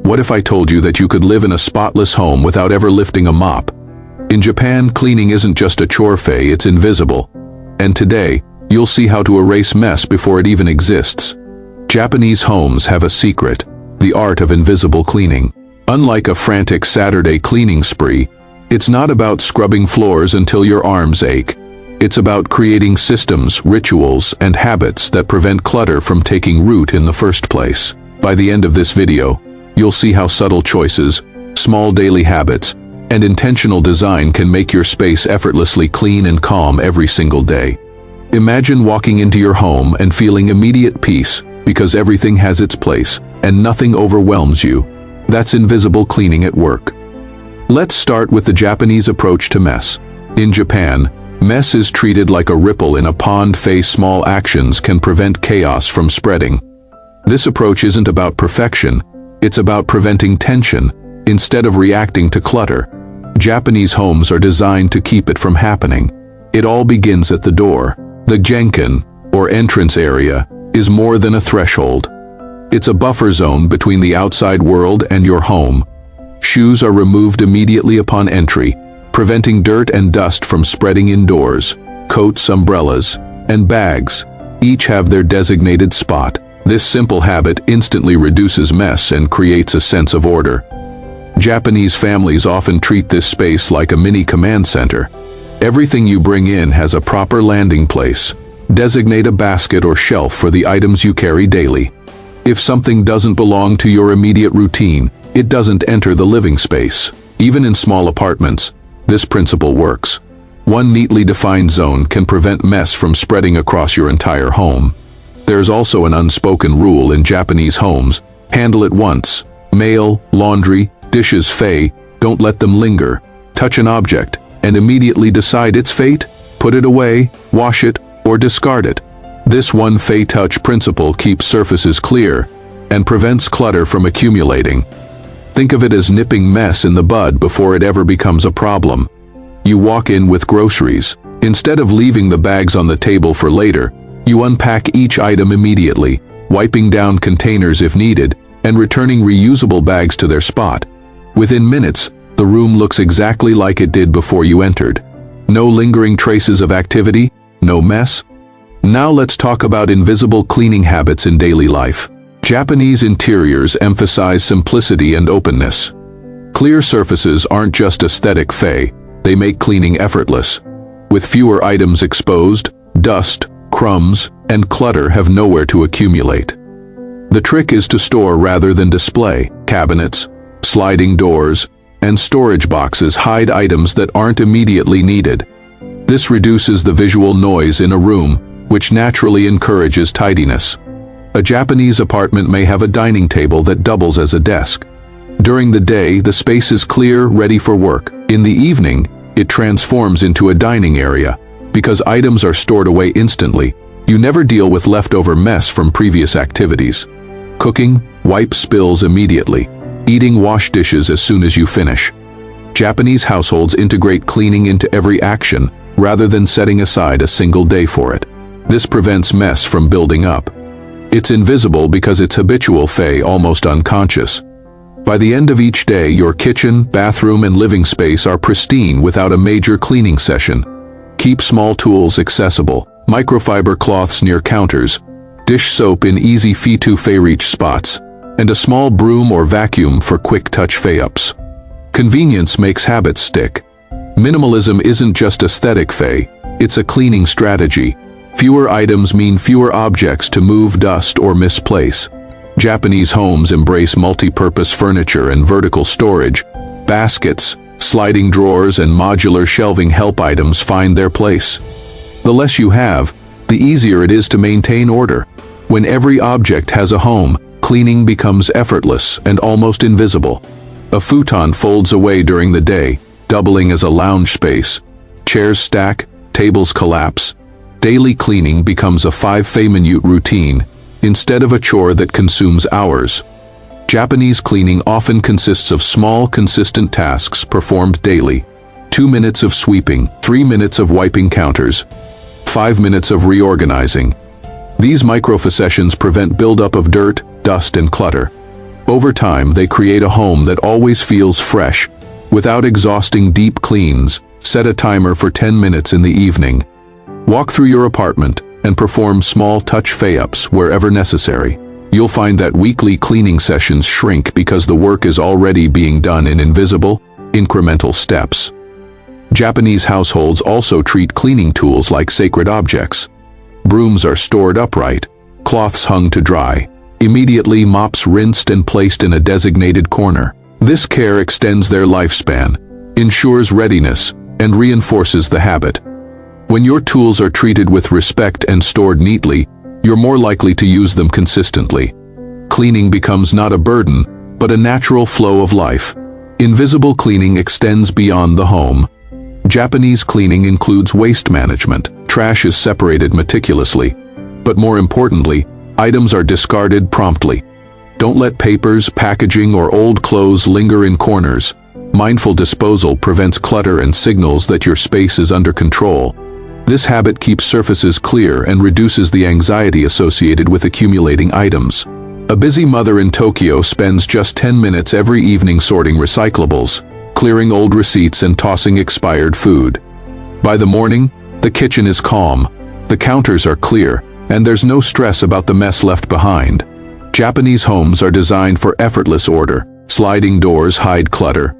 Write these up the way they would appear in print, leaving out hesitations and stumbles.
What if I told you that you could live in a spotless home without ever lifting a mop? In Japan, cleaning isn't just a chore, it's invisible. And today, you'll see how to erase mess before it even exists. Japanese homes have a secret, the art of invisible cleaning. Unlike a frantic Saturday cleaning spree, it's not about scrubbing floors until your arms ache. It's about creating systems, rituals, and habits that prevent clutter from taking root in the first place. By the end of this video, you'll see how subtle choices, small daily habits, and intentional design can make your space effortlessly clean and calm every single day. Imagine walking into your home and feeling immediate peace because everything has its place and nothing overwhelms you. That's invisible cleaning at work. Let's start with the Japanese approach to mess. In Japan, mess is treated like a ripple in a pond. Small actions can prevent chaos from spreading. This approach isn't about perfection, it's about preventing tension. Instead of reacting to clutter, Japanese homes are designed to keep it from happening. It all begins at the door. The genkan, or entrance area, is more than a threshold. It's a buffer zone between the outside world and your home. Shoes are removed immediately upon entry, preventing dirt and dust from spreading indoors. Coats, umbrellas, and bags each have their designated spot. This simple habit instantly reduces mess and creates a sense of order. Japanese families often treat this space like a mini command center. Everything you bring in has a proper landing place. Designate a basket or shelf for the items you carry daily. If something doesn't belong to your immediate routine, it doesn't enter the living space. Even in small apartments, this principle works. One neatly defined zone can prevent mess from spreading across your entire home. There's also an unspoken rule in Japanese homes: handle it once. Mail, laundry, dishes, don't let them linger. Touch an object and immediately decide its fate. Put it away, wash it, or discard it. This one touch principle keeps surfaces clear and prevents clutter from accumulating. Think of it as nipping mess in the bud before it ever becomes a problem. You walk in with groceries. Instead of leaving the bags on the table for later, you unpack each item immediately, wiping down containers if needed, and returning reusable bags to their spot. Within minutes, the room looks exactly like it did before you entered. No lingering traces of activity, no mess. Now let's talk about invisible cleaning habits in daily life. Japanese interiors emphasize simplicity and openness. Clear surfaces aren't just aesthetic, they make cleaning effortless. With fewer items exposed, dust, crumbs, and clutter have nowhere to accumulate. The trick is to store rather than display. Cabinets, sliding doors, and storage boxes hide items that aren't immediately needed. This reduces the visual noise in a room, which naturally encourages tidiness. A Japanese apartment may have a dining table that doubles as a desk. During the day, the space is clear, ready for work. In the evening, it transforms into a dining area. Because items are stored away instantly, you never deal with leftover mess from previous activities. Cooking, wipe spills immediately. Eating, wash dishes as soon as you finish. Japanese households integrate cleaning into every action, rather than setting aside a single day for it. This prevents mess from building up. It's invisible because it's habitual, almost unconscious. By the end of each day, your kitchen, bathroom, and living space are pristine without a major cleaning session. Keep small tools accessible. Microfiber cloths near counters, dish soap in easy to reach spots, and a small broom or vacuum for quick touch ups. Convenience makes habits stick. Minimalism isn't just aesthetic, it's a cleaning strategy. Fewer items mean fewer objects to move, dust, or misplace. Japanese homes embrace multi-purpose furniture and vertical storage. Baskets, sliding drawers, and modular shelving help items find their place. The less you have, the easier it is to maintain order. When every object has a home, cleaning becomes effortless and almost invisible. A futon folds away during the day, doubling as a lounge space. Chairs stack, tables collapse. Daily cleaning becomes a 5-minute routine, instead of a chore that consumes hours. Japanese cleaning often consists of small, consistent tasks performed daily. 2 minutes of sweeping, 3 minutes of wiping counters, 5 minutes of reorganizing. These micro-sessions prevent buildup of dirt, dust, and clutter. Over time, they create a home that always feels fresh. Without exhausting deep cleans, set a timer for 10 minutes in the evening. Walk through your apartment and perform small touch fay-ups wherever necessary. You'll find that weekly cleaning sessions shrink because the work is already being done in invisible, incremental steps. Japanese households also treat cleaning tools like sacred objects. Brooms are stored upright, cloths hung to dry, immediately mops rinsed and placed in a designated corner. This care extends their lifespan, ensures readiness, and reinforces the habit. When your tools are treated with respect and stored neatly, you're more likely to use them consistently. Cleaning becomes not a burden, but a natural flow of life. Invisible cleaning extends beyond the home. Japanese cleaning includes waste management. Trash is separated meticulously. But more importantly, items are discarded promptly. Don't let papers, packaging, or old clothes linger in corners. Mindful disposal prevents clutter and signals that your space is under control. This habit keeps surfaces clear and reduces the anxiety associated with accumulating items. A busy mother in Tokyo spends just 10 minutes every evening sorting recyclables, clearing old receipts and tossing expired food. By the morning, the kitchen is calm, the counters are clear, and there's no stress about the mess left behind. Japanese homes are designed for effortless order. Sliding doors hide clutter.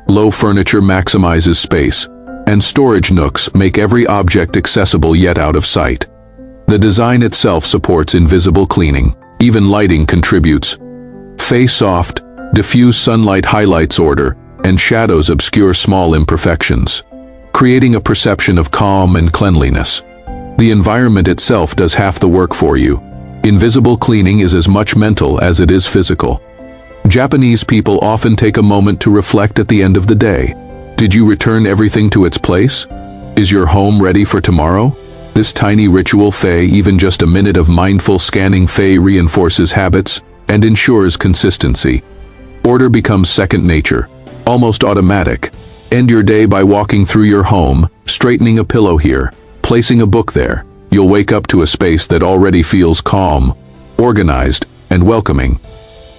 Low furniture maximizes space, and storage nooks make every object accessible yet out of sight. The design itself supports invisible cleaning. Even lighting contributes. Fey soft, diffuse sunlight highlights order, and shadows obscure small imperfections, creating a perception of calm and cleanliness. The environment itself does half the work for you. Invisible cleaning is as much mental as it is physical. Japanese people often take a moment to reflect at the end of the day. Did you return everything to its place? Is your home ready for tomorrow? This tiny ritual fey, even just a minute of mindful scanning fey, reinforces habits and ensures consistency. Order becomes second nature, almost automatic. End your day by walking through your home, straightening a pillow here, placing a book there. You'll wake up to a space that already feels calm, organized, and welcoming.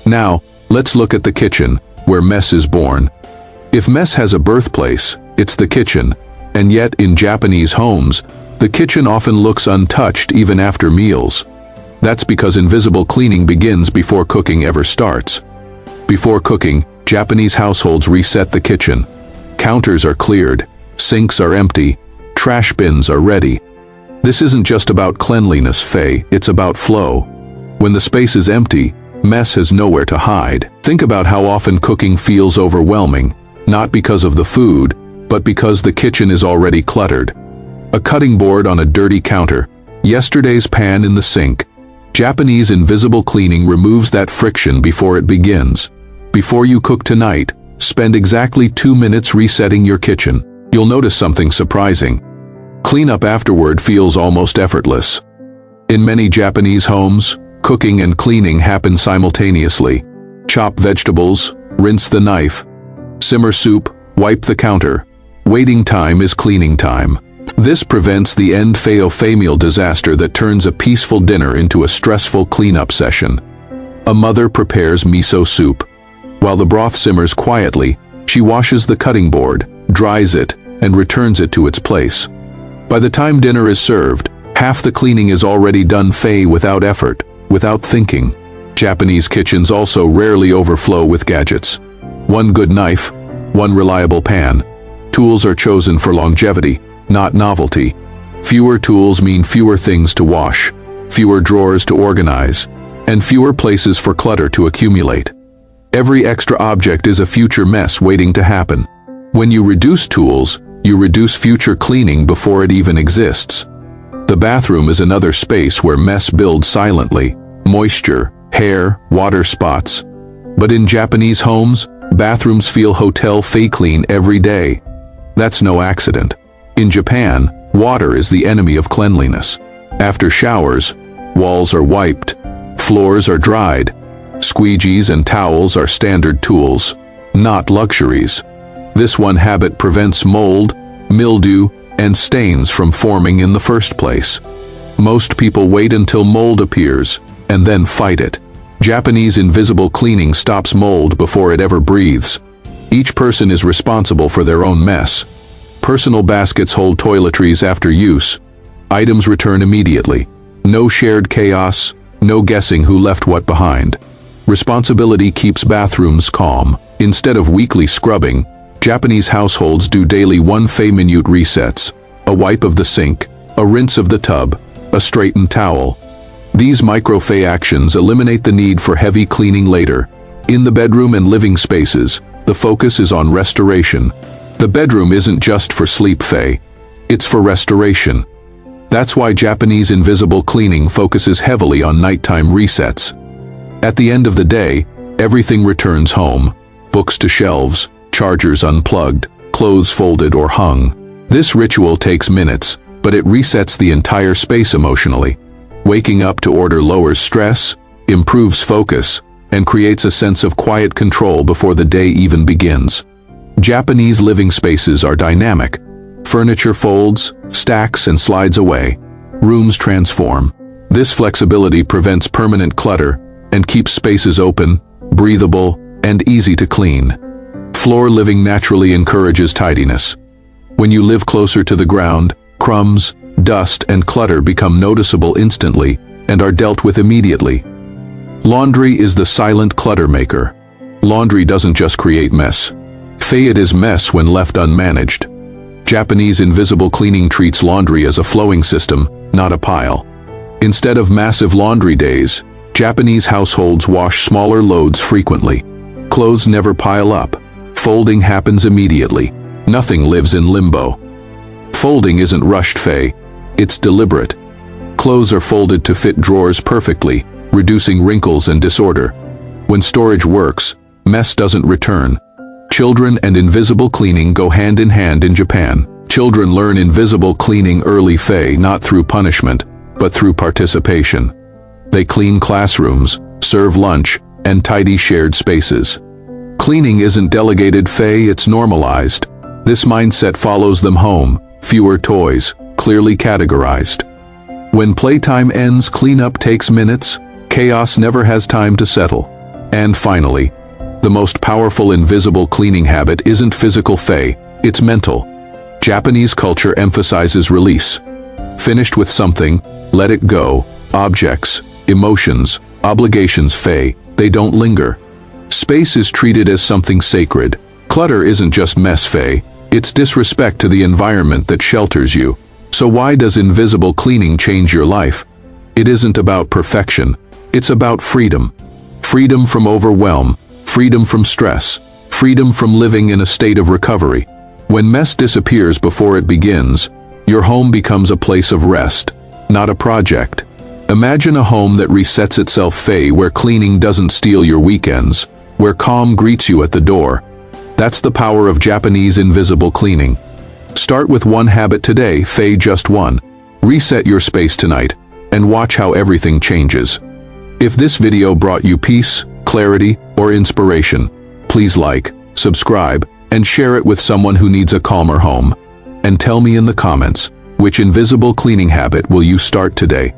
Now, let's look at the kitchen, where mess is born. If mess has a birthplace, it's the kitchen, and yet in Japanese homes, the kitchen often looks untouched even after meals. That's because invisible cleaning begins before cooking ever starts. Before cooking, Japanese households reset the kitchen. Counters are cleared, sinks are empty, trash bins are ready. This isn't just about cleanliness, Faye, it's about flow. When the space is empty, mess has nowhere to hide. Think about how often cooking feels overwhelming, not because of the food, but because the kitchen is already cluttered. A cutting board on a dirty counter, yesterday's pan in the sink. Japanese invisible cleaning removes that friction before it begins. Before you cook tonight, spend exactly 2 minutes resetting your kitchen. You'll notice something surprising. Cleanup afterward feels almost effortless. In many Japanese homes, cooking and cleaning happen simultaneously. Chop vegetables, rinse the knife, simmer soup, wipe the counter. Waiting time is cleaning time. This prevents the end-family disaster that turns a peaceful dinner into a stressful cleanup session. A mother prepares miso soup. While the broth simmers quietly, she washes the cutting board, dries it, and returns it to its place. By the time dinner is served, half the cleaning is already done without effort, without thinking. Japanese kitchens also rarely overflow with gadgets. One good knife, one reliable pan. Tools are chosen for longevity, not novelty. Fewer tools mean fewer things to wash, fewer drawers to organize, and fewer places for clutter to accumulate. Every extra object is a future mess waiting to happen. When you reduce tools, you reduce future cleaning before it even exists. The bathroom is another space where mess builds silently. Moisture, hair, water spots. But in Japanese homes, bathrooms feel hotel clean every day. That's no accident. In Japan, water is the enemy of cleanliness. After showers, walls are wiped, floors are dried. Squeegees and towels are standard tools, not luxuries. This one habit prevents mold, mildew, and stains from forming in the first place. Most people wait until mold appears and then fight it. Japanese invisible cleaning stops mold before it ever breathes. Each person is responsible for their own mess. Personal baskets hold toiletries after use. Items return immediately. No shared chaos, no guessing who left what behind. Responsibility keeps bathrooms calm. Instead of weekly scrubbing, Japanese households do daily 1-minute resets. A wipe of the sink, a rinse of the tub, a straightened towel. These micro-fei actions eliminate the need for heavy cleaning later. In the bedroom and living spaces, the focus is on restoration. The bedroom isn't just for sleep fei, it's for restoration. That's why Japanese invisible cleaning focuses heavily on nighttime resets. At the end of the day, everything returns home. Books to shelves, chargers unplugged, clothes folded or hung. This ritual takes minutes, but it resets the entire space emotionally. Waking up to order lowers stress, improves focus, and creates a sense of quiet control before the day even begins. Japanese living spaces are dynamic. Furniture folds, stacks, and slides away. Rooms transform. This flexibility prevents permanent clutter and keeps spaces open, breathable, and easy to clean. Floor living naturally encourages tidiness. When you live closer to the ground, crumbs, dust, and clutter become noticeable instantly and are dealt with immediately. Laundry is the silent clutter maker. Laundry doesn't just create mess. It is mess when left unmanaged. Japanese invisible cleaning treats laundry as a flowing system, not a pile. Instead of massive laundry days, Japanese households wash smaller loads frequently. Clothes never pile up. Folding happens immediately. Nothing lives in limbo. Folding isn't rushed fei, it's deliberate. Clothes are folded to fit drawers perfectly, reducing wrinkles and disorder. When storage works, mess doesn't return. Children and invisible cleaning go hand in hand in Japan. Children learn invisible cleaning early fei not through punishment, but through participation. They clean classrooms, serve lunch, and tidy shared spaces. Cleaning isn't delegated fei, it's normalized. This mindset follows them home. Fewer toys, clearly categorized. When playtime ends, cleanup takes minutes. Chaos never has time to settle. And finally, the most powerful invisible cleaning habit isn't physical fei, it's mental. Japanese culture emphasizes release. Finished with something, let it go. Objects, emotions, obligations fei, they don't linger. Space is treated as something sacred. Clutter isn't just mess fei, it's disrespect to the environment that shelters you. So why does invisible cleaning change your life? It isn't about perfection, it's about freedom. Freedom from overwhelm, freedom from stress, freedom from living in a state of recovery. When mess disappears before it begins, your home becomes a place of rest, not a project. Imagine a home that resets itself fei, where cleaning doesn't steal your weekends, where calm greets you at the door. That's the power of Japanese invisible cleaning. Start with one habit today, fei just one. Reset your space tonight, and watch how everything changes. If this video brought you peace, clarity, or inspiration, please like, subscribe, and share it with someone who needs a calmer home. And tell me in the comments, which invisible cleaning habit will you start today?